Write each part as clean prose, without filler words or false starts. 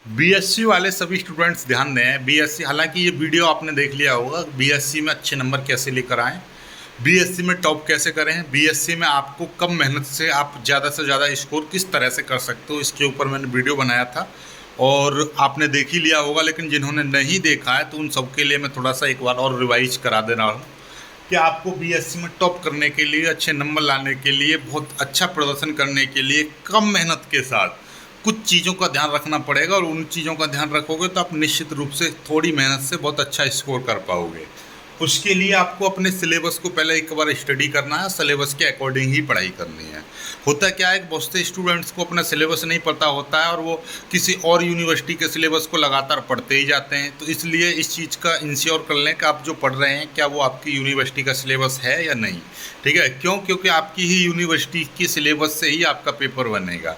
BSc वाले सभी students ध्यान दें। बीएससी, हालांकि ये वीडियो आपने देख लिया होगा, बीएससी में अच्छे नंबर कैसे लेकर आएँ, बीएससी में टॉप कैसे करें, बीएससी में आपको कम मेहनत से आप ज़्यादा से ज़्यादा स्कोर किस तरह से कर सकते हो, इसके ऊपर मैंने वीडियो बनाया था और आपने देख ही लिया होगा। लेकिन जिन्होंने नहीं देखा है तो उन सबके लिए मैं थोड़ा सा एक बार और रिवाइज करा दे रहा हूँ कि आपको बीएससी में टॉप करने के लिए, अच्छे नंबर लाने के लिए, बहुत अच्छा प्रदर्शन करने के लिए कम मेहनत के साथ कुछ चीज़ों का ध्यान रखना पड़ेगा और उन चीज़ों का ध्यान रखोगे तो आप निश्चित रूप से थोड़ी मेहनत से बहुत अच्छा स्कोर कर पाओगे। उसके लिए आपको अपने सिलेबस को पहले एक बार स्टडी करना है, सिलेबस के अकॉर्डिंग ही पढ़ाई करनी है। होता क्या है कि बहुत से स्टूडेंट्स को अपना सिलेबस नहीं पता होता है और वो किसी और यूनिवर्सिटी के सिलेबस को लगातार पढ़ते ही जाते हैं। तो इसलिए इस चीज़ का इंश्योर कर लें कि आप जो पढ़ रहे हैं क्या वो आपकी यूनिवर्सिटी का सिलेबस है या नहीं। ठीक है, क्यों? क्योंकि आपकी ही यूनिवर्सिटी के सिलेबस से ही आपका पेपर बनेगा।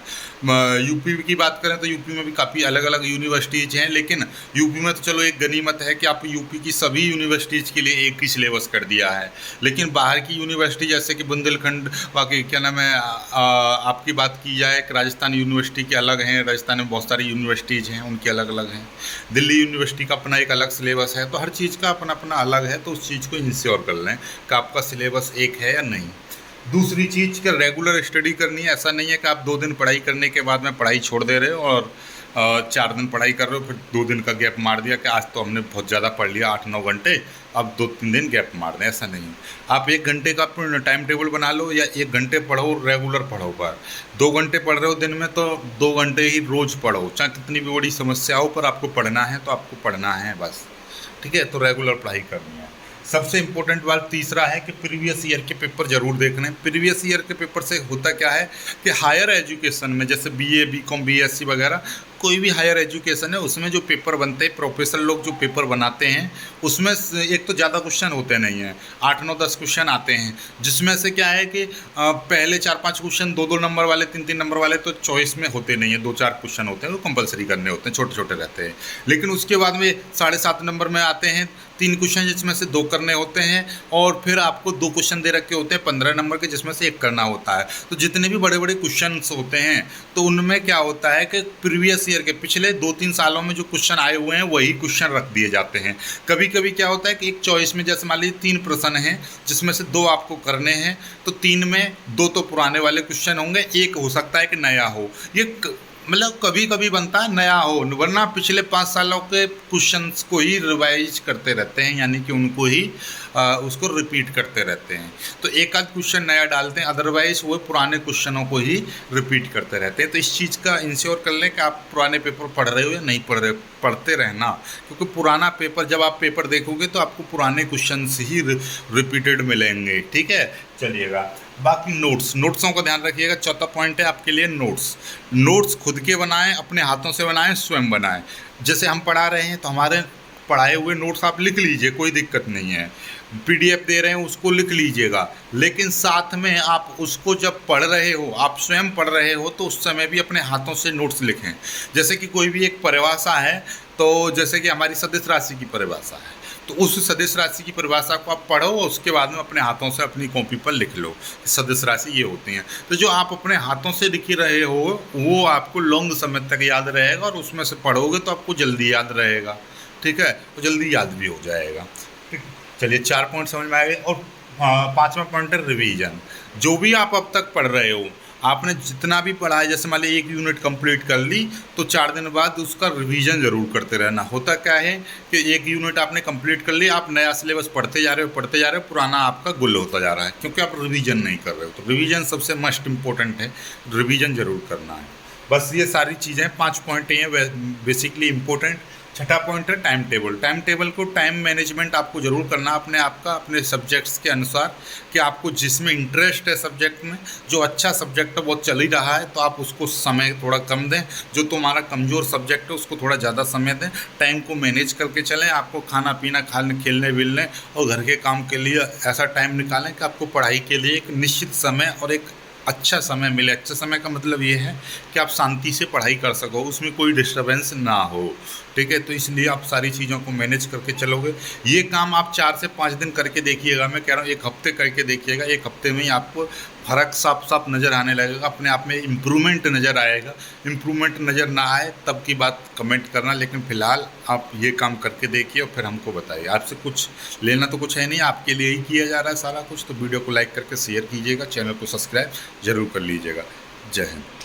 यूपी की बात करें तो यूपी में भी काफ़ी अलग अलग यूनिवर्सिटीज़ हैं, लेकिन यूपी में तो चलो एक गनीमत है कि आप यूपी की सभी यूनिवर्सिटीज़ के लिए एक ही सिलेबस कर दिया है। लेकिन बाहर की यूनिवर्सिटी जैसे कि बुंदेलखंड, बाकी क्या नाम है, आपकी बात की जाए कि राजस्थान यूनिवर्सिटी के अलग हैं, राजस्थान में बहुत सारी यूनिवर्सिटीज़ हैं उनके अलग अलग हैं, दिल्ली यूनिवर्सिटी का अपना एक अलग सिलेबस है। तो हर चीज़ का अपना अपना अलग है, तो उस चीज़ को इंश्योर कर लें कि आपका सिलेबस एक है या नहीं। दूसरी चीज़ कि रेगुलर स्टडी करनी है। ऐसा नहीं है कि आप 2 दिन पढ़ाई करने के बाद में पढ़ाई छोड़ दे रहे हो और 4 दिन पढ़ाई कर रहे हो, फिर 2 दिन का गैप मार दिया कि आज तो हमने बहुत ज़्यादा पढ़ लिया 8-9 घंटे, अब 2-3 दिन गैप मार दें। ऐसा नहीं। आप 1 घंटे का टाइम टेबल बना लो या 1 घंटे पढ़ो, रेगुलर पढ़ो। पर 2 घंटे पढ़ रहे हो दिन में तो 2 घंटे ही रोज़ पढ़ो, चाहे कितनी भी बड़ी समस्या हो, पर आपको पढ़ना है तो आपको पढ़ना है बस। ठीक है, तो रेगुलर पढ़ाई करनी है। सबसे इम्पोर्टेंट बात तीसरा है कि प्रीवियस ईयर के पेपर जरूर देखने। प्रीवियस ईयर के पेपर से होता क्या है कि हायर एजुकेशन में जैसे बीए, बीकॉम, बीएससी वगैरह कोई भी हायर एजुकेशन है उसमें जो पेपर बनते हैं, प्रोफेसर लोग जो पेपर बनाते हैं उसमें एक तो ज़्यादा क्वेश्चन होते नहीं हैं, 8-9-10 क्वेश्चन आते हैं, जिसमें से क्या है कि पहले 4-5 क्वेश्चन 2-2 नंबर वाले, 3-3 नंबर वाले तो चॉइस में होते नहीं हैं, 2-4 क्वेश्चन होते हैं वो कंपलसरी करने होते हैं, छोटे छोटे रहते हैं। लेकिन उसके बाद में 7.5 नंबर में आते हैं 3 क्वेश्चन जिसमें से 2 करने होते हैं और फिर आपको 2 क्वेश्चन दे रखे होते हैं 15 नंबर के जिसमें से 1 करना होता है। तो जितने भी बड़े बड़े क्वेश्चन होते हैं तो उनमें क्या होता है कि प्रीवियस ईयर के पिछले 2-3 सालों में जो क्वेश्चन आए हुए हैं वही क्वेश्चन रख दिए जाते हैं। कभी कभी क्या होता है कि एक चॉइस में जैसे मान लीजिए 3 प्रश्न हैं जिसमें से 2 आपको करने हैं, तो 3 में 2 तो पुराने वाले क्वेश्चन होंगे, 1 हो सकता है कि नया हो। ये मतलब कभी कभी बनता है नया हो, वरना पिछले 5 सालों के क्वेश्चंस को ही रिवाइज करते रहते हैं, यानी कि उनको ही उसको रिपीट करते रहते हैं। तो एक आध क्वेश्चन नया डालते हैं, अदरवाइज वो पुराने क्वेश्चनों को ही रिपीट करते रहते हैं। तो इस चीज़ का इंश्योर कर लें कि आप पुराने पेपर पढ़ रहे हो या नहीं पढ़ रहे, पढ़ते रहना, क्योंकि पुराना पेपर जब आप पेपर देखोगे तो आपको पुराने क्वेश्चन ही रिपीटेड मिलेंगे। ठीक है, चलिएगा। बाकी नोट्सों का ध्यान रखिएगा। चौथा पॉइंट है आपके लिए नोट्स खुद के बनाएं, अपने हाथों से बनाएं, स्वयं बनाएं। जैसे हम पढ़ा रहे हैं तो हमारे पढ़ाए हुए नोट्स आप लिख लीजिए, कोई दिक्कत नहीं है। पीडीएफ दे रहे हैं उसको लिख लीजिएगा, लेकिन साथ में आप उसको जब पढ़ रहे हो, आप स्वयं पढ़ रहे हो, तो उस समय भी अपने हाथों से नोट्स लिखें। जैसे कि कोई भी एक परिभाषा है, तो जैसे कि हमारी सदिश राशि की परिभाषा है, तो उस सदिश राशि की परिभाषा को आप पढ़ो और उसके बाद में अपने हाथों से अपनी कॉपी पर लिख लो सदिश राशि ये होती हैं। तो जो आप अपने हाथों से लिख रहे हो वो आपको लॉन्ग समय तक याद रहेगा और उसमें से पढ़ोगे तो आपको जल्दी याद रहेगा। ठीक है, तो जल्दी याद भी हो जाएगा। ठीक, चलिए 4 पॉइंट समझ में आ गए। और 5वां पॉइंट है रिवीजन। जो भी आप अब तक पढ़ रहे हो, आपने जितना भी पढ़ा है, जैसे मान लीजिए 1 यूनिट कंप्लीट कर ली तो 4 दिन बाद उसका रिवीजन ज़रूर करते रहना। होता क्या है कि 1 यूनिट आपने कंप्लीट कर ली, आप नया सिलेबस पढ़ते जा रहे हो, पुराना आपका गुल होता जा रहा है क्योंकि आप रिवीजन नहीं कर रहे हो। तो रिवीजन सबसे मस्ट इम्पोर्टेंट है, रिवीजन ज़रूर करना है। बस ये सारी चीज़ें 5 पॉइंट हैं बेसिकली इम्पोर्टेंट। छठा पॉइंट है टाइम टेबल। टाइम टेबल को, टाइम मैनेजमेंट आपको ज़रूर करना अपने आप का, अपने सब्जेक्ट्स के अनुसार कि आपको जिसमें इंटरेस्ट है सब्जेक्ट में, जो अच्छा सब्जेक्ट है वो चल ही रहा है तो आप उसको समय थोड़ा कम दें, जो तुम्हारा कमज़ोर सब्जेक्ट है उसको थोड़ा ज़्यादा समय दें। टाइम को मैनेज करके चलें। आपको खाना पीना, खेलने विलने और घर के काम के लिए ऐसा टाइम निकालें कि आपको पढ़ाई के लिए एक निश्चित समय और एक अच्छा समय मिले। अच्छा समय का मतलब ये है कि आप शांति से पढ़ाई कर सको, उसमें कोई डिस्टर्बेंस ना हो। ठीक है, तो इसलिए आप सारी चीज़ों को मैनेज करके चलोगे। ये काम आप 4 से 5 दिन करके देखिएगा, मैं कह रहा हूँ 1 हफ्ते करके देखिएगा, 1 हफ्ते में ही आपको फ़र्क साफ साफ नज़र आने लगेगा, अपने आप में इम्प्रूवमेंट नज़र आएगा। इम्प्रूवमेंट नज़र ना आए तब की बात कमेंट करना, लेकिन फ़िलहाल आप ये काम करके देखिए और फिर हमको बताइए। आपसे कुछ लेना तो कुछ है नहीं, आपके लिए ही किया जा रहा है सारा कुछ। तो वीडियो को लाइक करके शेयर कीजिएगा, चैनल को सब्सक्राइब ज़रूर कर लीजिएगा। जय हिंद।